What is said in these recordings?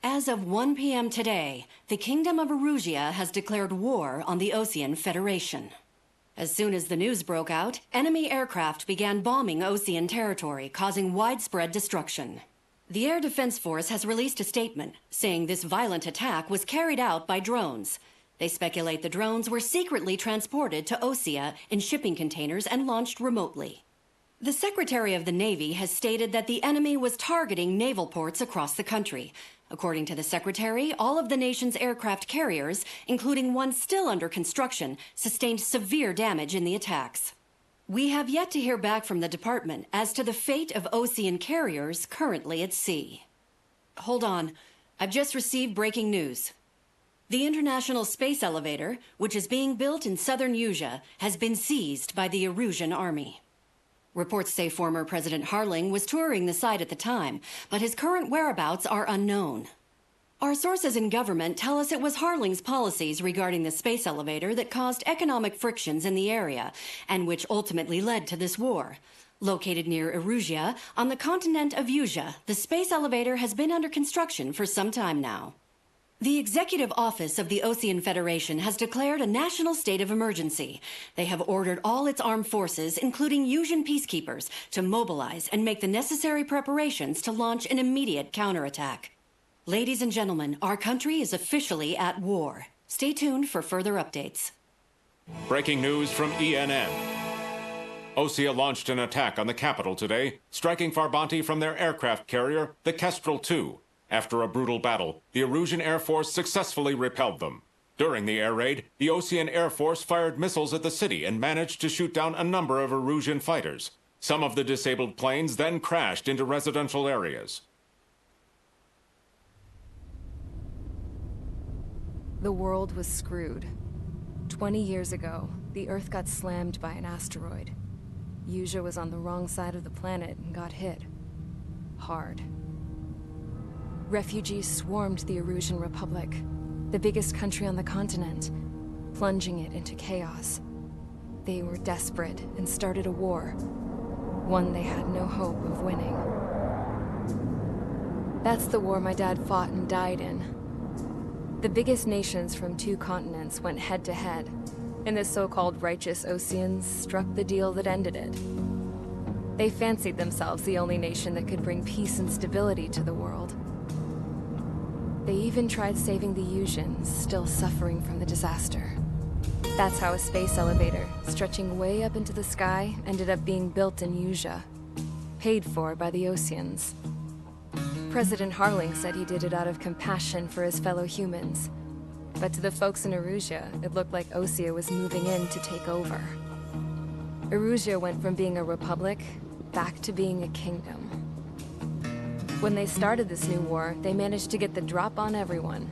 As of 1 p.m. today, the Kingdom of Erusia has declared war on the Osean Federation. As soon as the news broke out, enemy aircraft began bombing Osean territory, causing widespread destruction. The Air Defense Force has released a statement saying this violent attack was carried out by drones. They speculate the drones were secretly transported to Osea in shipping containers and launched remotely. The Secretary of the Navy has stated that the enemy was targeting naval ports across the country. According to the Secretary, all of the nation's aircraft carriers, including one still under construction, sustained severe damage in the attacks. We have yet to hear back from the department as to the fate of Osean carriers currently at sea. Hold on. I've just received breaking news. The International Space Elevator, which is being built in southern Usea, has been seized by the Erusian army. Reports say former President Harling was touring the site at the time, but his current whereabouts are unknown. Our sources in government tell us it was Harling's policies regarding the space elevator that caused economic frictions in the area, and which ultimately led to this war. Located near Erusia, on the continent of Usea, the space elevator has been under construction for some time now. The Executive Office of the Osean Federation has declared a national state of emergency. They have ordered all its armed forces, including Usian peacekeepers, to mobilize and make the necessary preparations to launch an immediate counterattack. Ladies and gentlemen, our country is officially at war. Stay tuned for further updates. Breaking news from ENN. Osea launched an attack on the capital today, striking Farbanti from their aircraft carrier, the Kestrel II. After a brutal battle, the Erusian Air Force successfully repelled them. During the air raid, the Osean Air Force fired missiles at the city and managed to shoot down a number of Erusian fighters. Some of the disabled planes then crashed into residential areas. The world was screwed. 20 years ago, the Earth got slammed by an asteroid. Usea was on the wrong side of the planet and got hit. Hard. Refugees swarmed the Erusian Republic, the biggest country on the continent, plunging it into chaos. They were desperate and started a war, one they had no hope of winning. That's the war my dad fought and died in. The biggest nations from 2 continents went head-to-head, and the so-called righteous Oseans struck the deal that ended it. They fancied themselves the only nation that could bring peace and stability to the world. They even tried saving the Usians, still suffering from the disaster. That's how a space elevator, stretching way up into the sky, ended up being built in Usea, paid for by the Oseans. President Harling said he did it out of compassion for his fellow humans. But to the folks in Erusia, it looked like Osea was moving in to take over. Erusia went from being a republic back to being a kingdom. When they started this new war, they managed to get the drop on everyone.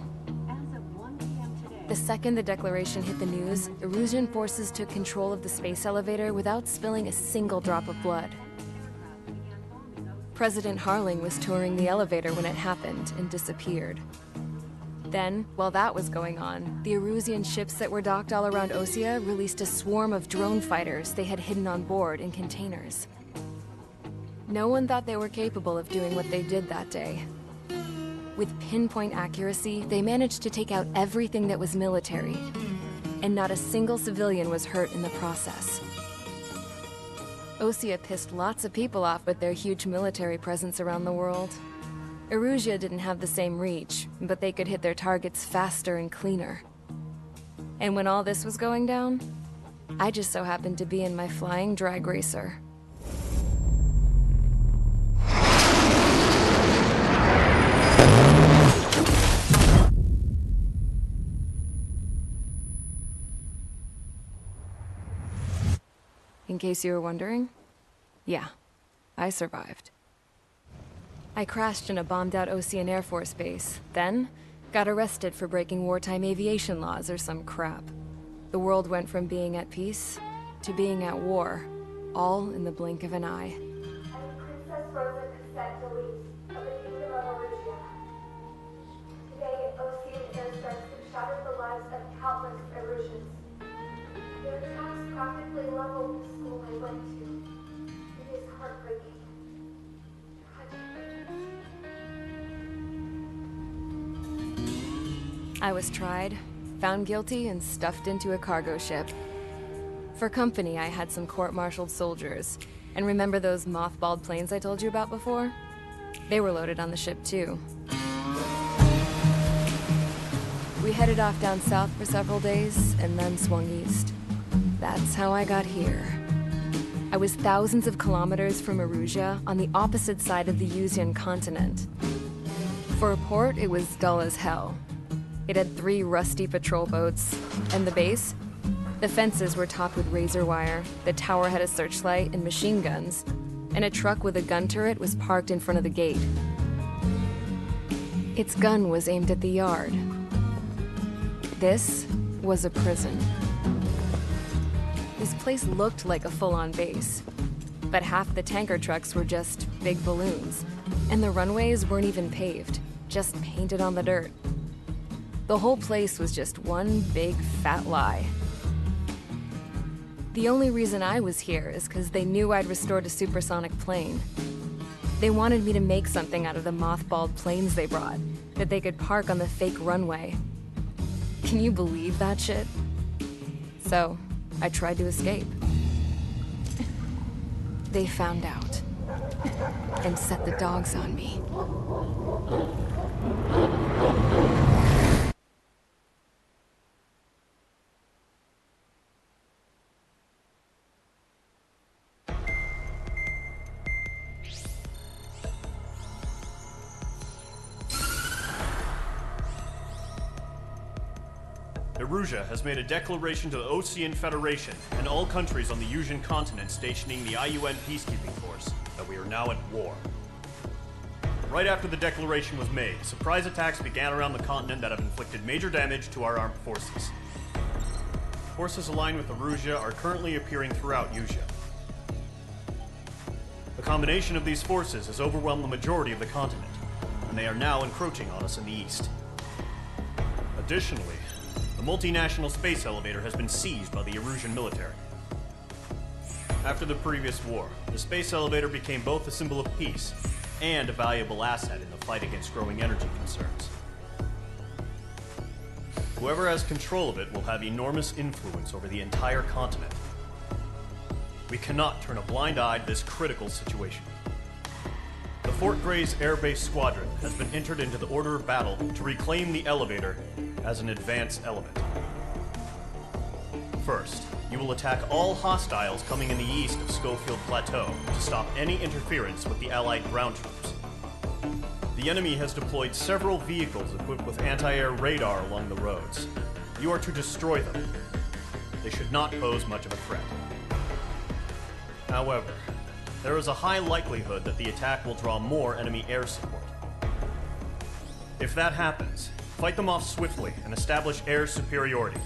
The second the declaration hit the news, Erusian forces took control of the space elevator without spilling a single drop of blood. President Harling was touring the elevator when it happened and disappeared. Then, while that was going on, the Erusian ships that were docked all around Osea released a swarm of drone fighters they had hidden on board in containers. No one thought they were capable of doing what they did that day. With pinpoint accuracy, they managed to take out everything that was military, and not a single civilian was hurt in the process. Osea pissed lots of people off with their huge military presence around the world. Erusia didn't have the same reach, but they could hit their targets faster and cleaner. And when all this was going down, I just so happened to be in my flying drag racer. In case you were wondering, yeah, I survived. I crashed in a bombed-out Osean Air Force base, then got arrested for breaking wartime aviation laws or some crap. The world went from being at peace to being at war, all in the blink of an eye. Princess Rosa Cassette Delete of the Kingdom of Erusia. Today, Osean airstrikes have shattered the lives of countless Erusians. Their attacks practically leveled the school I went to. It is heartbreaking. Tragic. I was tried, found guilty, and stuffed into a cargo ship. For company, I had some court-martialed soldiers. And remember those mothballed planes I told you about before? They were loaded on the ship too. We headed off down south for several days, and then swung east. That's how I got here. I was thousands of kilometers from Erusia, on the opposite side of the Yuzian continent. For a port, it was dull as hell. It had 3 rusty patrol boats, and the base? The fences were topped with razor wire, the tower had a searchlight and machine guns, and a truck with a gun turret was parked in front of the gate. Its gun was aimed at the yard. This was a prison. This place looked like a full-on base, but half the tanker trucks were just big balloons, and the runways weren't even paved, just painted on the dirt. The whole place was just one big fat lie. The only reason I was here is because they knew I'd restored a supersonic plane. They wanted me to make something out of the mothballed planes they brought, that they could park on the fake runway. Can you believe that shit? So, I tried to escape. They found out, and set the dogs on me. Erusia has made a declaration to the Ocean Federation and all countries on the Yuzian continent stationing the IUN peacekeeping force that we are now at war. Right after the declaration was made, surprise attacks began around the continent that have inflicted major damage to our armed forces. Forces aligned with Erusia are currently appearing throughout Yusia. The combination of these forces has overwhelmed the majority of the continent, and they are now encroaching on us in the east. Additionally, the multinational space elevator has been seized by the Erusian military. After the previous war, the space elevator became both a symbol of peace and a valuable asset in the fight against growing energy concerns. Whoever has control of it will have enormous influence over the entire continent. We cannot turn a blind eye to this critical situation. The Fort Gray's Air Base Squadron has been entered into the order of battle to reclaim the elevator as an advance element. First, you will attack all hostiles coming in the east of Schofield Plateau to stop any interference with the Allied ground troops. The enemy has deployed several vehicles equipped with anti-air radar along the roads. You are to destroy them. They should not pose much of a threat. However, there is a high likelihood that the attack will draw more enemy air support. If that happens, fight them off swiftly and establish air superiority.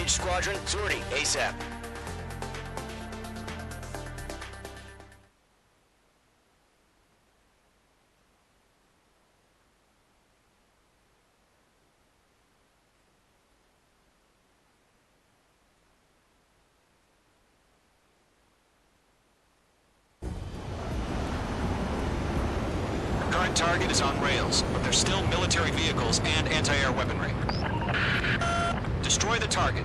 Engage squadron. Sortie, ASAP. Current target is on rails, but there's still military vehicles and anti-air weaponry. Destroy the target.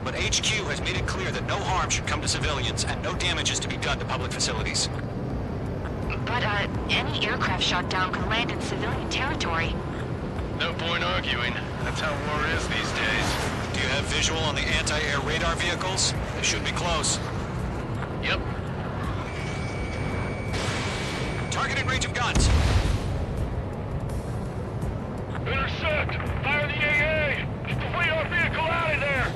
But HQ has made it clear that no harm should come to civilians and no damage is to be done to public facilities. But, any aircraft shot down could land in civilian territory. No point arguing. That's how war is these days. Do you have visual on the anti-air radar vehicles? They should be close. Yep. Target in range of guns. Intercept! Fire the AA! Get the radar vehicle out of there!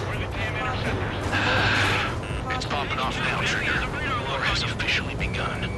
Where are the damn interceptors? It's popping off now, Trigger. War has officially begun.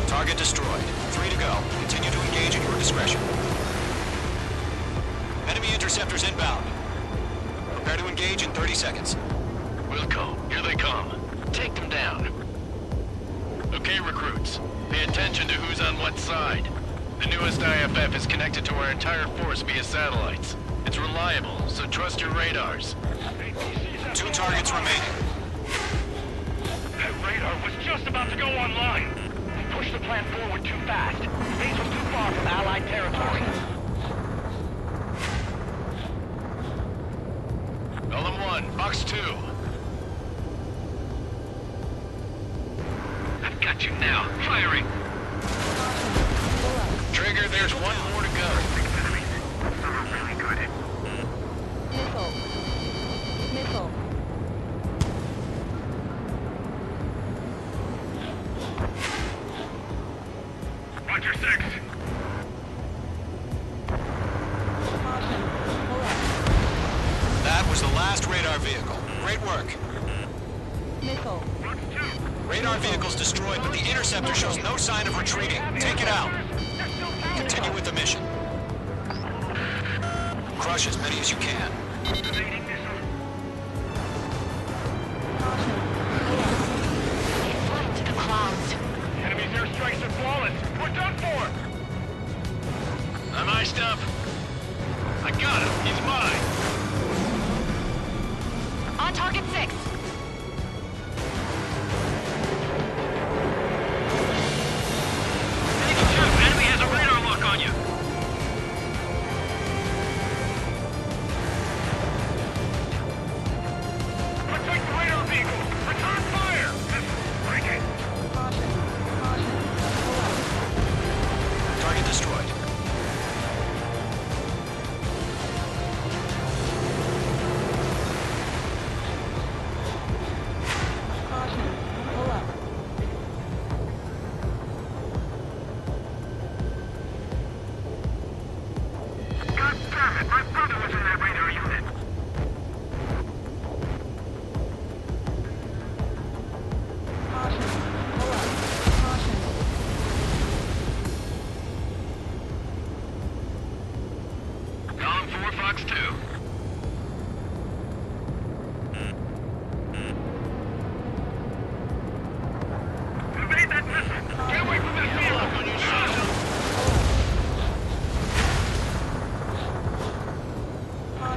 Target destroyed. 3 to go. Continue to engage at your discretion. Enemy interceptors inbound. Prepare to engage in 30 seconds. Wilco, here they come. Take them down. Okay, recruits. Pay attention to who's on what side. The newest IFF is connected to our entire force via satellites. It's reliable, so trust your radars. 2 targets remaining. That radar was just about to go online. We pushed the plan forward too fast. Base was too far from Allied territory. Column 1, Box 2. I've got you now. Firing. Trigger, there's one more to go. Really good. Missile. Missile. Roger 6. That was the last radar vehicle. Great work. Missile. Radar vehicle's destroyed, but the interceptor shows no sign of retreating. Take it out. Continue with the mission. Crush as many as you can. It flew into the clouds. Enemy's airstrikes are flawless. We're done for. I'm iced up. I got him. He's mine. On target 6. Enemy has a radar lock on you. Protect the radar vehicle. Return fire. Break it. Target destroyed. God damn it. My brother was in that radar unit. Column 4, Fox 2. Evade that missile! Get away from that vehicle!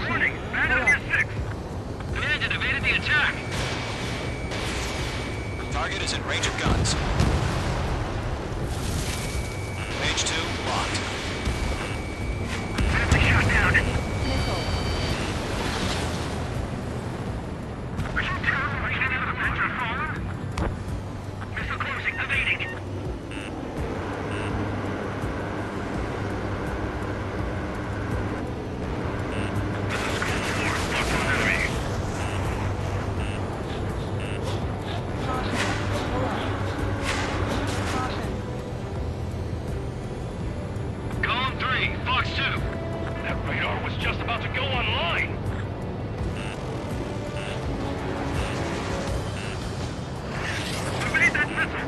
Warning! Man on your 6! Bandit evaded the attack! Target is in range of guns. Page 2, locked. Enemy shot down! Missile. Are you telling me I can't have a picture phone? Missile closing, evading! Column 3, Fox 2. That radar was just about to go online. Evade that missile.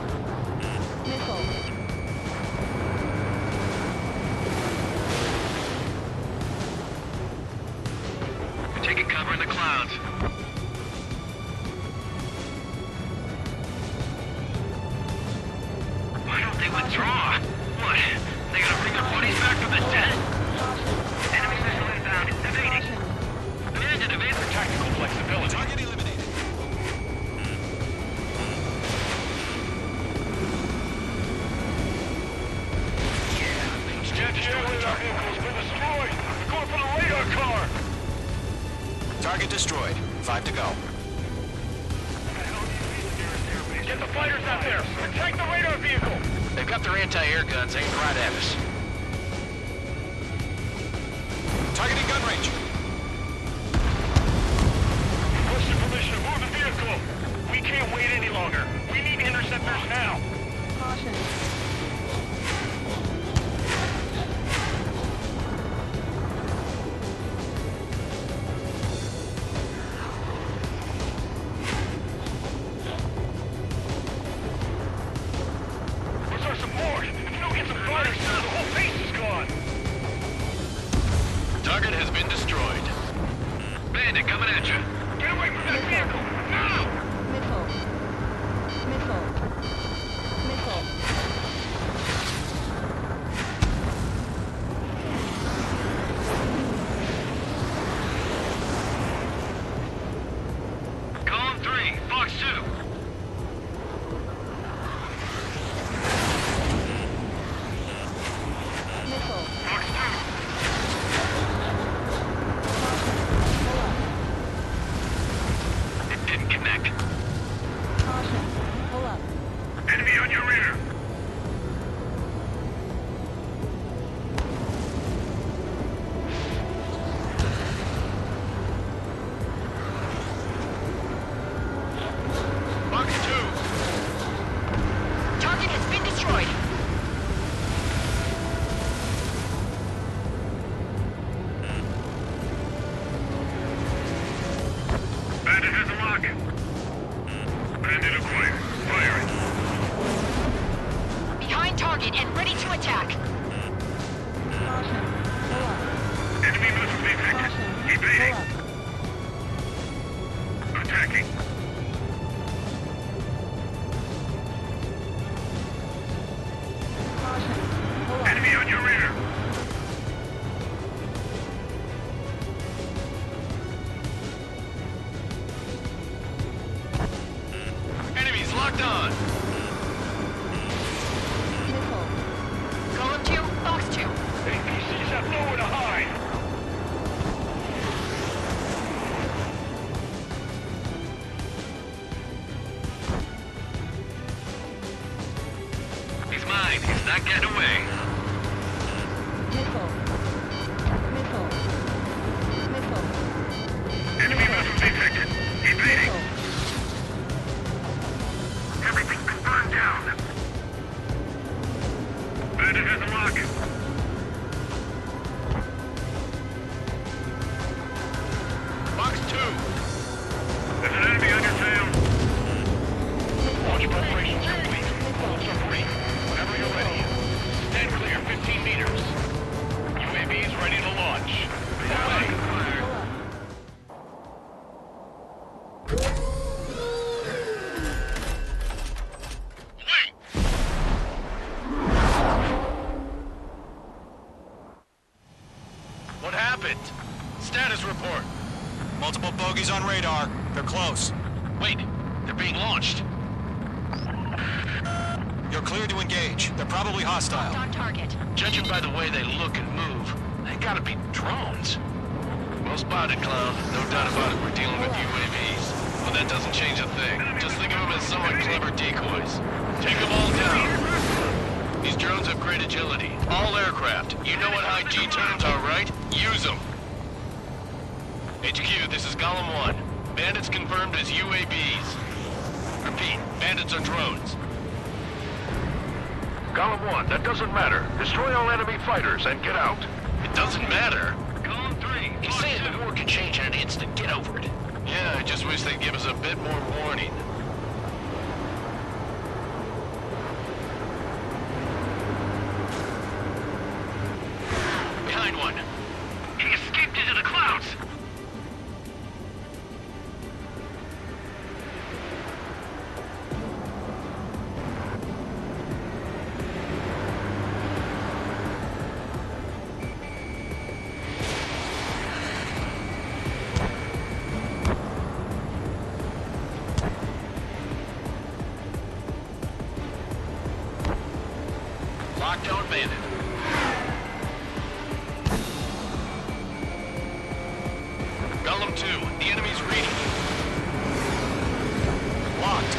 Missile. Taking cover in the clouds. Why don't they withdraw? What? They gonna bring their buddies back from the dead? Enemy missile inbound. Evading. Bandit evade for tactical flexibility. Target eliminated. Jet radar vehicle's been destroyed. We're going for the radar car. Target destroyed. 5 to go. Get the fighters out there. Protect the radar vehicle. They've got their anti-air guns aimed right at us. Targeting gun range. Requesting permission to move the vehicle. We can't wait any longer. We need interceptors now. Caution. Where's our support? If we don't get some fighters, the whole base is gone. Target has been destroyed. Bandit coming at you. Get away from that vehicle! Now! Missile. Missile. Missile. Column 3, Fox 2. Missile. Fox 2. It didn't connect. Caution. Pull up. Enemy on your rear. lock. Bandit acquired. Firing. Behind target and ready to attack. Enemy missile detected. Evading. Attacking. Enemy on your rear. Enemies locked on. Golem 2, Fox 2. APCs have nowhere to hide. He's mine. He's not getting away. Enemy missile detected. Evading. Everything's been burned down. Bandit has a lock. Box 2. There's an enemy on your tail. Launch preparations complete. Bolts are free. Whenever you're ready. Stand clear 15 meters. UAVs ready to launch. Away. Wait! What happened? Status report. Multiple bogies on radar. They're close. Wait, they're being launched. You're clear to engage. They're probably hostile. On target. Judging by the way they look and move, they gotta be drones. Well spotted, clown. No doubt about it, we're dealing with UAVs. But that doesn't change a thing. Just think of them as somewhat clever decoys. Take them all down. These drones have great agility. All aircraft. You know what high G terms are, right? Use them. HQ, this is Golem 1. Bandits confirmed as UAVs. Repeat, bandits are drones. Golem 1, that doesn't matter. Destroy all enemy fighters and get out. It doesn't matter? Golem 3. He's saying the war can change in an instant. Get over it. Yeah, I just wish they'd give us a bit more warning. Behind one. He escaped into the clouds. Lockdown bandit. Golem 2, the enemy's reading you. Locked.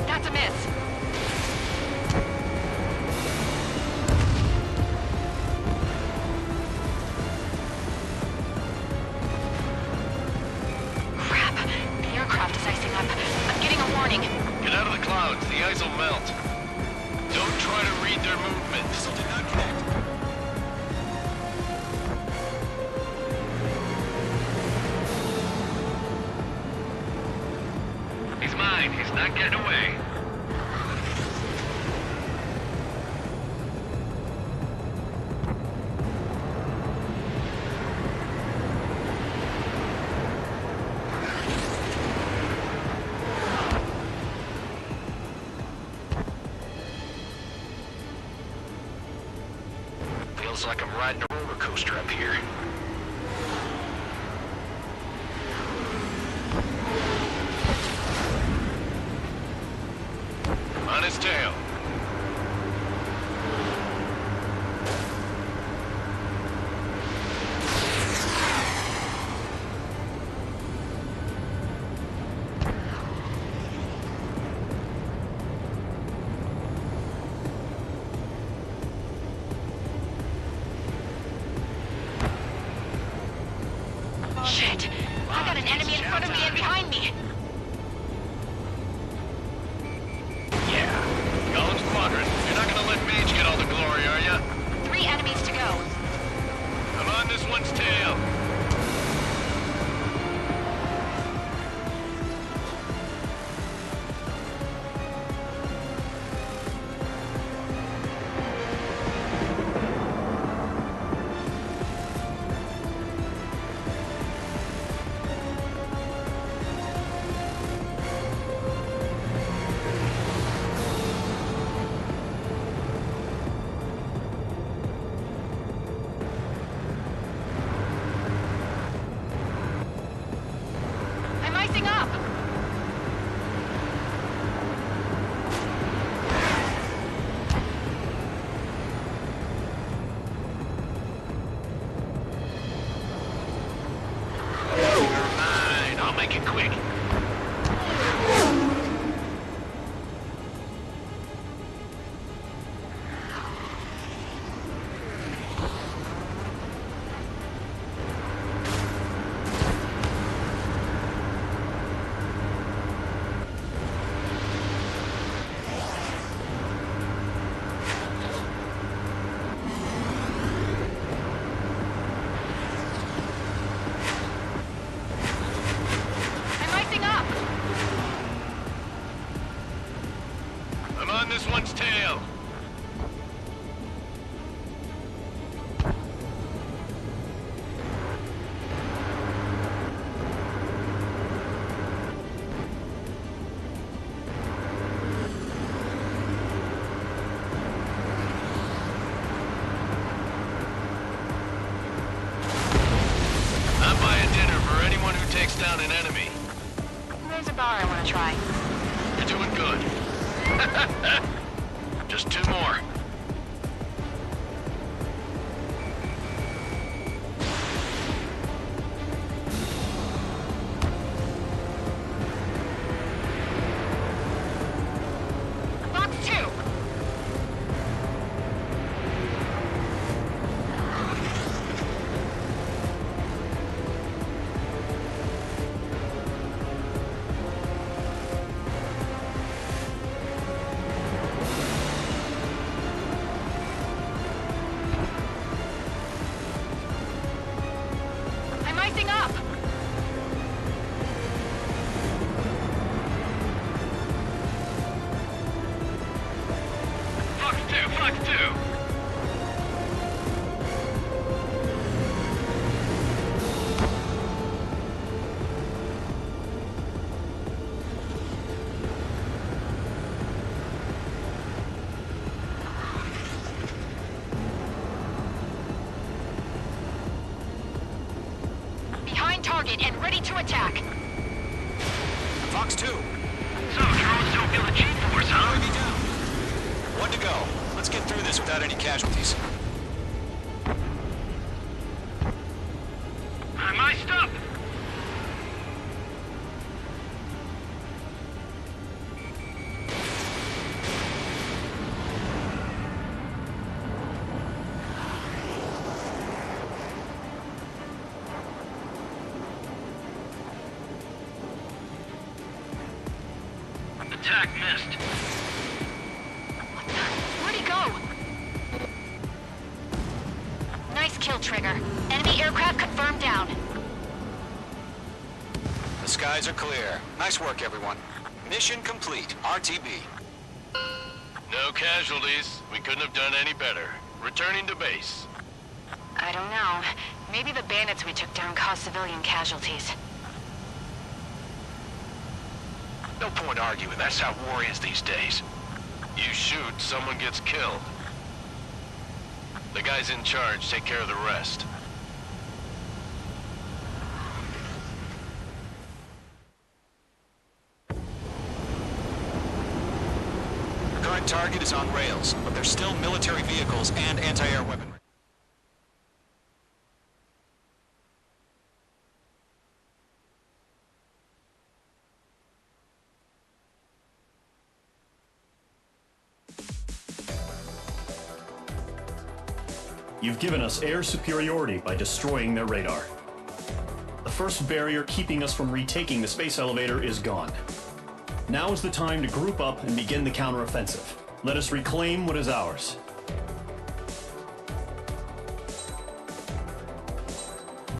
That's a miss. Crap. The aircraft is icing up. I'm getting a warning. Get out of the clouds, the ice will melt. Don't try to read their movement. Missile did not connect. He's mine, he's not getting away. Feels like I'm riding a roller coaster up here. On his tail. Shit. I got an enemy in front of me and behind me. Yeah. Golem on this one's tail. I'm buying dinner for anyone who takes down an enemy. There's a bar I want to try. You're doing good. Just 2 more. Box 2! I'm icing up! Fox 2, Fox 2. Behind target and ready to attack. Fox 2. So, drones don't feel the G-force, huh? UAV down. 1 to go. Let's get through this without any casualties. I'm iced up. Attack missed. Where'd he go? Nice kill, Trigger. Enemy aircraft confirmed down. The skies are clear. Nice work, everyone. Mission complete. RTB. No casualties. We couldn't have done any better. Returning to base. I don't know. Maybe the bandits we took down caused civilian casualties. No point arguing. That's how war is these days. You shoot, someone gets killed. The guys in charge take care of the rest. Current target is on rails, but there's still military vehicles and anti-air weaponry. You've given us air superiority by destroying their radar. The first barrier keeping us from retaking the space elevator is gone. Now is the time to group up and begin the counteroffensive. Let us reclaim what is ours.